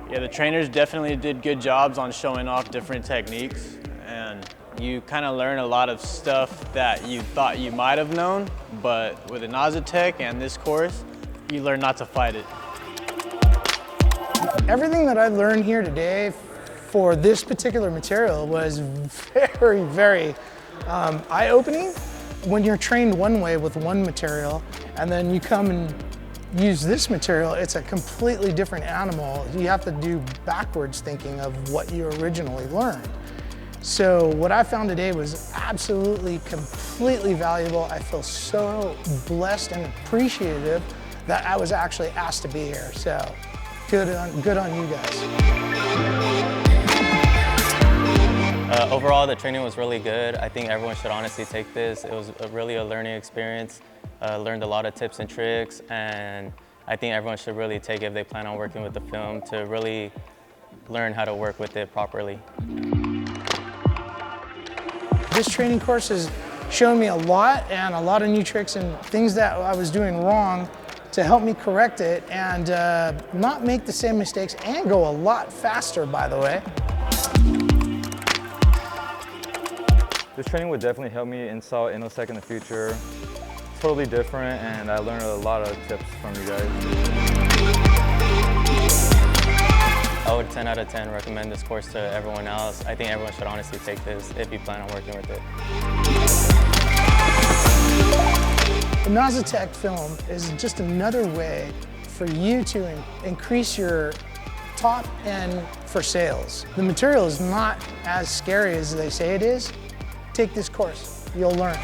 Yeah, the trainers definitely did good jobs on showing off different techniques, and you kind of learn a lot of stuff that you thought you might have known, but with Inozetek and this course, you learn not to fight it. Everything that I learned here today for this particular material was very, very eye-opening. When you're trained one way with one material and then you come and use this material, it's a completely different animal. You have to do backwards thinking of what you originally learned. So what I found today was absolutely, completely valuable. I feel so blessed and appreciative that I was actually asked to be here. So good on you guys. Overall, the training was really good. I think everyone should honestly take this. It was really a learning experience. Learned a lot of tips and tricks, and I think everyone should really take it if they plan on working with the film to really learn how to work with it properly. This training course has shown me a lot and a lot of new tricks and things that I was doing wrong to help me correct it and not make the same mistakes and go a lot faster, by the way. This training would definitely help me install Inozetek in the future. Totally different, and I learned a lot of tips from you guys. I would 10 out of 10 recommend this course to everyone else. I think everyone should honestly take this if you plan on working with it. The Inozetek film is just another way for you to increase your top end for sales. The material is not as scary as they say it is. Take this course, you'll learn.